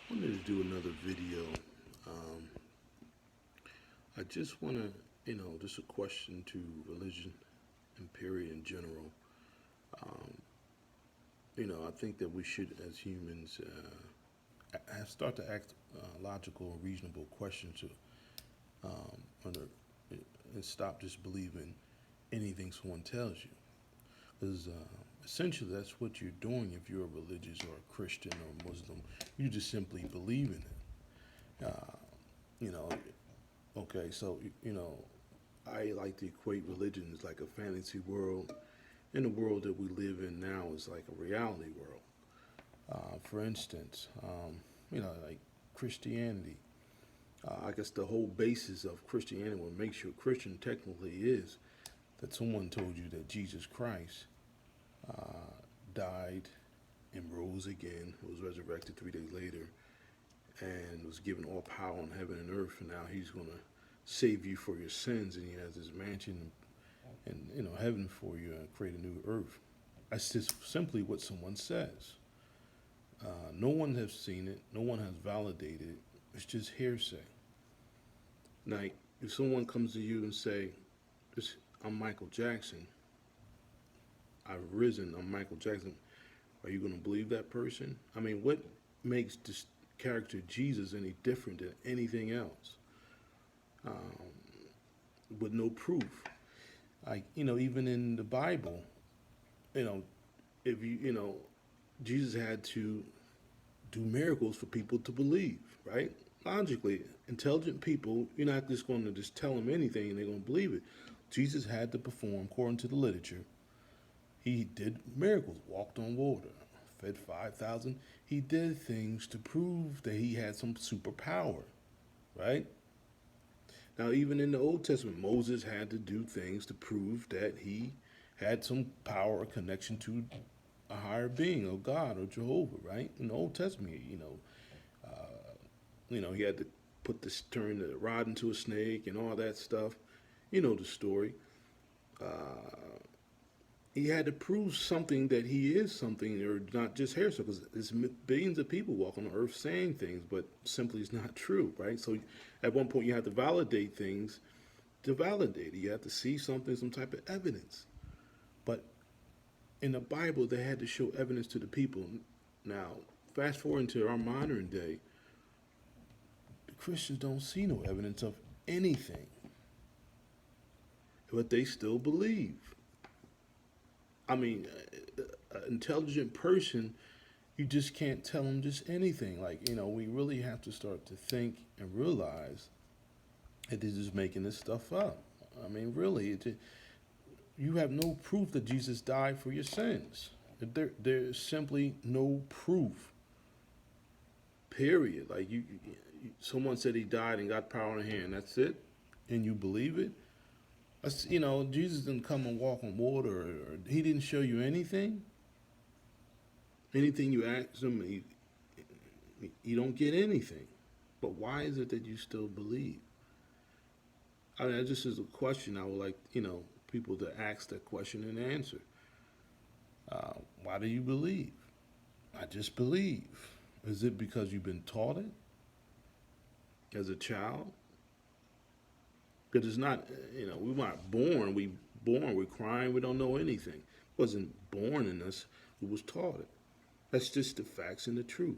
Wanted to do another video. Um, I just want to, just a question to religion and period in general. Um, I think that we should, as humans, start to ask logical and reasonable questions to, under, and stop just believing anything someone tells you. Because essentially, that's what you're doing if you're a religious or a Christian or Muslim. You just simply believe in it. You know, Okay, so I like to equate religion as like a fantasy world, and the world that we live in now is like a reality world. For instance, like Christianity. I guess the whole basis of Christianity, what makes you a Christian technically is that someone told you that Jesus Christ died and rose again, was resurrected 3 days later, and was given all power on heaven and earth, and now he's going to save you for your sins, and he has his mansion and heaven for you and create a new earth. That's just simply what someone says. No one has seen it. No one has validated it. It's just hearsay. Like if someone comes to you and say, "I'm Michael Jackson. I've risen. I'm Michael Jackson." Are you going to believe that person? I mean, what makes this character Jesus any different than anything else? With no proof. Like even in the Bible, you know, if Jesus had to do miracles for people to believe, right? Logically, intelligent people, you're not just going to just tell them anything and they're going to believe it. Jesus had to perform, according to the literature. He did miracles, walked on water, fed 5,000. He did things to prove that he had some superpower, right? Now, even in the Old Testament, Moses had to do things to prove that he had some power or connection to a higher being, or God, or Jehovah, right? In the Old Testament, he had to turn the rod into a snake and all that stuff. You know the story. He had to prove something that he is something, or not just hearsay, because there's billions of people walk on the earth saying things, but simply it's not true, right? So at one point you have to validate things to validate it. You have to see something, some type of evidence. But in the Bible, they had to show evidence to the people. Now, fast forward into our modern day, the Christians don't see no evidence of anything, but they still believe. I mean, an intelligent person, you just can't tell them just anything. Like, we really have to start to think and realize that they're just making this stuff up. I mean, really, you have no proof that Jesus died for your sins. There's simply no proof. Period. Like someone said he died and got power in the hand. That's it, and you believe it. Jesus didn't come and walk on water, or he didn't show you anything. Anything you ask him, you don't get anything. But why is it that you still believe? I mean, that just is a question I would like, people to ask that question and answer. Why do you believe? I just believe. Is it because you've been taught it as a child? Because it's not, we're not born. We're crying. We don't know anything. It wasn't born in us. We was taught it. That's just the facts and the truth.